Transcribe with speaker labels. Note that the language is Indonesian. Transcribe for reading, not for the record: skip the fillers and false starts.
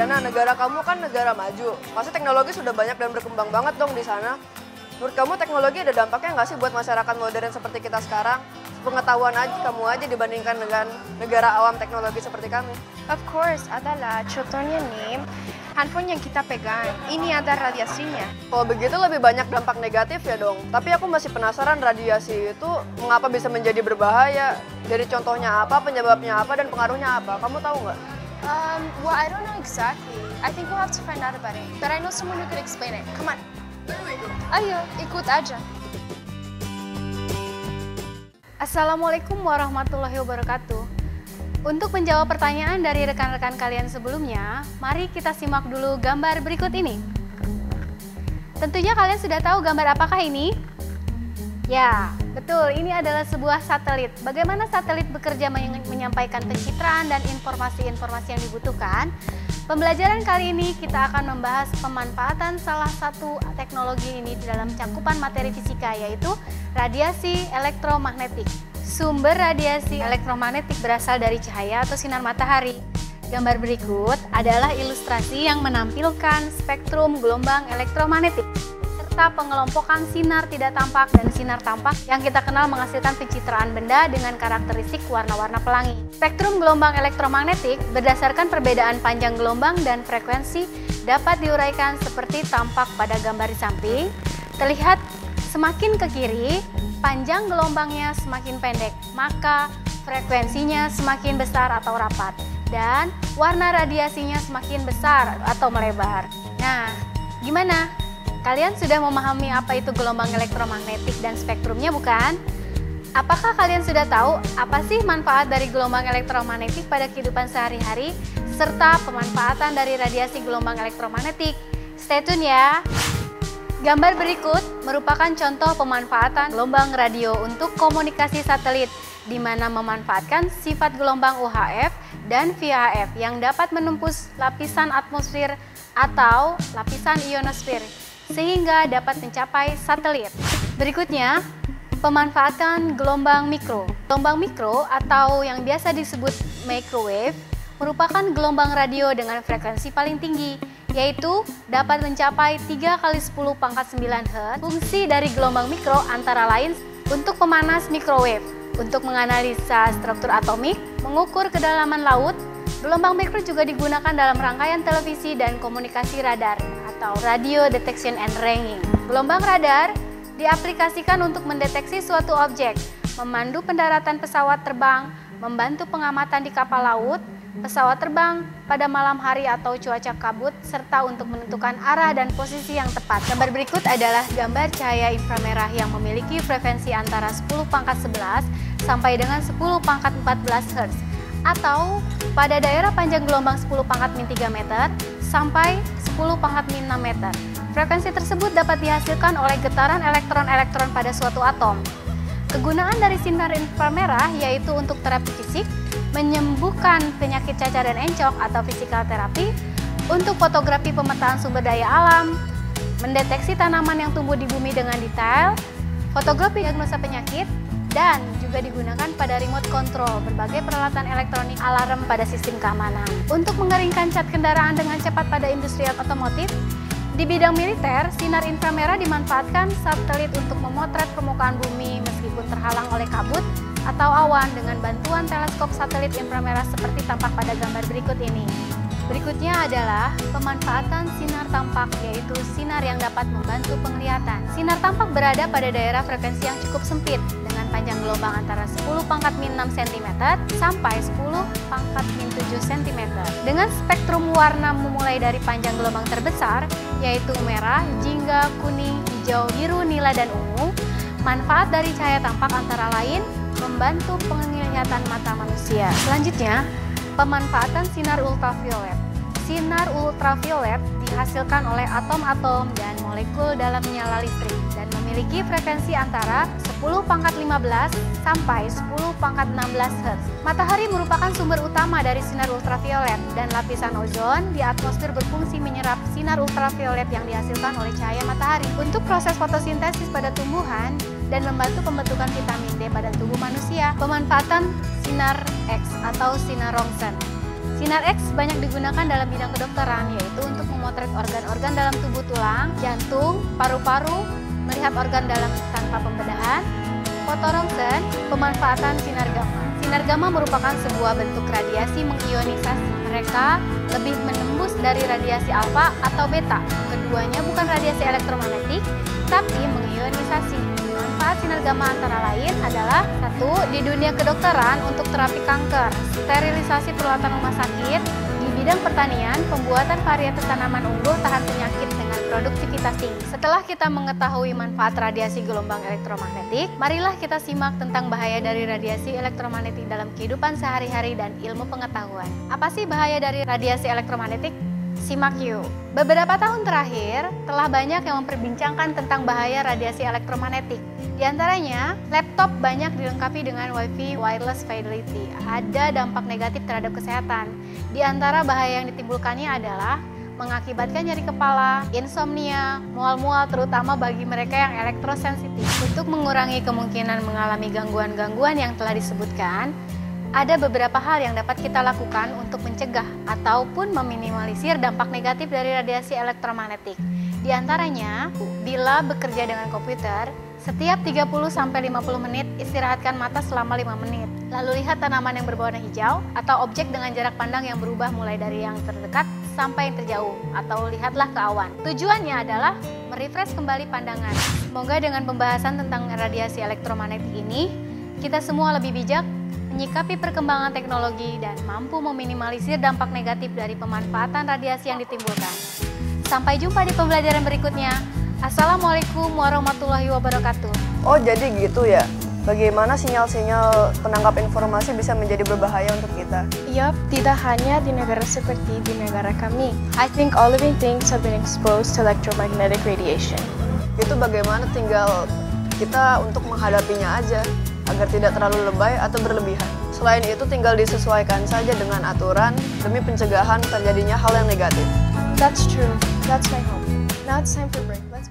Speaker 1: Diana, negara kamu kan negara maju. Pasti teknologi sudah banyak dan berkembang banget dong di sana. Menurut kamu teknologi ada dampaknya nggak sih buat masyarakat modern seperti kita sekarang? Pengetahuan aja kamu aja dibandingkan dengan negara awam teknologi seperti kami.
Speaker 2: Of course, adalah contohnya nih, handphone yang kita pegang, ini ada radiasinya.
Speaker 1: Kalau begitu lebih banyak dampak negatif ya dong. Tapi aku masih penasaran radiasi itu mengapa bisa menjadi berbahaya. Dari contohnya apa, penyebabnya apa, dan pengaruhnya apa. Kamu tahu nggak?
Speaker 2: Well, I don't know exactly. I think we'll have to find out about it. But I know someone who could explain it. Come on. Ayo, ikut aja. Assalamualaikum warahmatullahi wabarakatuh. Untuk menjawab pertanyaan dari rekan-rekan kalian sebelumnya, mari kita simak dulu gambar berikut ini. Tentunya kalian sudah tahu gambar apakah ini? Ya, betul, ini adalah sebuah satelit. Bagaimana satelit bekerja menyampaikan pencitraan dan informasi-informasi yang dibutuhkan? Pembelajaran kali ini kita akan membahas pemanfaatan salah satu teknologi ini di dalam cakupan materi fisika, yaitu radiasi elektromagnetik. Sumber radiasi elektromagnetik berasal dari cahaya atau sinar matahari. Gambar berikut adalah ilustrasi yang menampilkan spektrum gelombang elektromagnetik serta pengelompokan sinar tidak tampak dan sinar tampak yang kita kenal menghasilkan pencitraan benda dengan karakteristik warna-warna pelangi. Spektrum gelombang elektromagnetik berdasarkan perbedaan panjang gelombang dan frekuensi dapat diuraikan seperti tampak pada gambar di samping. Terlihat semakin ke kiri, panjang gelombangnya semakin pendek, maka frekuensinya semakin besar atau rapat, dan warna radiasinya semakin besar atau melebar. Nah, gimana? Kalian sudah memahami apa itu gelombang elektromagnetik dan spektrumnya, bukan? Apakah kalian sudah tahu apa sih manfaat dari gelombang elektromagnetik pada kehidupan sehari-hari, serta pemanfaatan dari radiasi gelombang elektromagnetik? Stay tune ya! Gambar berikut merupakan contoh pemanfaatan gelombang radio untuk komunikasi satelit, di mana memanfaatkan sifat gelombang UHF dan VHF yang dapat menembus lapisan atmosfer atau lapisan ionosfer, sehingga dapat mencapai satelit. Berikutnya, pemanfaatan gelombang mikro. Gelombang mikro atau yang biasa disebut microwave merupakan gelombang radio dengan frekuensi paling tinggi, yaitu dapat mencapai 3 kali 10 pangkat 9 Hz. Fungsi dari gelombang mikro antara lain untuk pemanas microwave, untuk menganalisa struktur atomik, mengukur kedalaman laut. Gelombang mikro juga digunakan dalam rangkaian televisi dan komunikasi radar atau radio detection and ranging. Gelombang radar diaplikasikan untuk mendeteksi suatu objek, memandu pendaratan pesawat terbang, membantu pengamatan di kapal laut, pesawat terbang pada malam hari atau cuaca kabut, serta untuk menentukan arah dan posisi yang tepat. Gambar berikut adalah gambar cahaya inframerah yang memiliki frekuensi antara 10 pangkat 11 sampai dengan 10 pangkat 14 Hz, atau pada daerah panjang gelombang 10 pangkat min 3 meter sampai 10 pangkat min 6 meter. Frekuensi tersebut dapat dihasilkan oleh getaran elektron-elektron pada suatu atom. Kegunaan dari sinar inframerah yaitu untuk terapi fisik, menyembuhkan penyakit cacar dan encok atau physical therapy, untuk fotografi pemetaan sumber daya alam, mendeteksi tanaman yang tumbuh di bumi dengan detail, fotografi diagnosa penyakit, dan juga digunakan pada remote control berbagai peralatan elektronik alarm pada sistem keamanan. Untuk mengeringkan cat kendaraan dengan cepat pada industri otomotif, di bidang militer, sinar inframerah dimanfaatkan satelit untuk memotret permukaan bumi meskipun terhalang oleh kabut atau awan dengan bantuan teleskop satelit inframerah seperti tampak pada gambar berikut ini. Berikutnya adalah pemanfaatan sinar tampak, yaitu sinar yang dapat membantu penglihatan. Sinar tampak berada pada daerah frekuensi yang cukup sempit dengan panjang gelombang antara 10 pangkat min 6 cm sampai 10 pangkat min 7 cm. Dengan spektrum warna memulai dari panjang gelombang terbesar, yaitu merah, jingga, kuning, hijau, biru, nila, dan ungu. Manfaat dari cahaya tampak antara lain membantu penglihatan mata manusia. Selanjutnya, pemanfaatan sinar ultraviolet. Sinar ultraviolet dihasilkan oleh atom-atom dan molekul dalam nyala listrik dan memiliki frekuensi antara 10 pangkat 15 sampai 10 pangkat 16 Hz. Matahari merupakan sumber utama dari sinar ultraviolet dan lapisan ozon di atmosfer berfungsi menyerap sinar ultraviolet yang dihasilkan oleh cahaya matahari untuk proses fotosintesis pada tumbuhan dan membantu pembentukan vitamin D pada tubuh manusia. Pemanfaatan sinar X atau sinar Röntgen. Sinar X banyak digunakan dalam bidang kedokteran, yaitu untuk memotret organ-organ dalam tubuh tulang, jantung, paru-paru, melihat organ dalam tanpa pembedahan. Fotorongsen, pemanfaatan sinar gamma. Sinar gamma merupakan sebuah bentuk radiasi mengionisasi. Mereka lebih menembus dari radiasi alfa atau beta. Keduanya bukan radiasi elektromagnetik, tapi mengionisasi. Manfaat sinar gamma antara lain adalah: 1. Di dunia kedokteran untuk terapi kanker, sterilisasi peralatan rumah sakit, di bidang pertanian, pembuatan varietas tanaman unggul tahan penyakit dengan produktivitas tinggi. Setelah kita mengetahui manfaat radiasi gelombang elektromagnetik, marilah kita simak tentang bahaya dari radiasi elektromagnetik dalam kehidupan sehari-hari dan ilmu pengetahuan. Apa sih bahaya dari radiasi elektromagnetik? Simak yuk. Beberapa tahun terakhir, telah banyak yang memperbincangkan tentang bahaya radiasi elektromagnetik. Di antaranya, laptop banyak dilengkapi dengan Wi-Fi wireless fidelity. Ada dampak negatif terhadap kesehatan. Di antara bahaya yang ditimbulkannya adalah mengakibatkan nyeri kepala, insomnia, mual-mual terutama bagi mereka yang elektrosensitif. Untuk mengurangi kemungkinan mengalami gangguan-gangguan yang telah disebutkan, ada beberapa hal yang dapat kita lakukan untuk mencegah ataupun meminimalisir dampak negatif dari radiasi elektromagnetik. Di antaranya, bila bekerja dengan komputer, setiap 30-50 menit istirahatkan mata selama 5 menit. Lalu lihat tanaman yang berwarna hijau atau objek dengan jarak pandang yang berubah mulai dari yang terdekat sampai yang terjauh, atau lihatlah ke awan. Tujuannya adalah merefresh kembali pandangan. Semoga dengan pembahasan tentang radiasi elektromagnetik ini, kita semua lebih bijak menyikapi perkembangan teknologi dan mampu meminimalisir dampak negatif dari pemanfaatan radiasi yang ditimbulkan. Sampai jumpa di pembelajaran berikutnya. Assalamualaikum warahmatullahi wabarakatuh.
Speaker 1: Oh, jadi gitu ya? Bagaimana sinyal-sinyal penangkap informasi bisa menjadi berbahaya untuk kita?
Speaker 3: Yup, tidak hanya di negara seperti di negara kami. I think all living things have been exposed to electromagnetic radiation.
Speaker 1: Itu bagaimana tinggal kita untuk menghadapinya aja, agar tidak terlalu lebay atau berlebihan. Selain itu tinggal disesuaikan saja dengan aturan demi pencegahan terjadinya hal yang negatif.
Speaker 3: That's true. That's my hope. Now it's time for break. Let's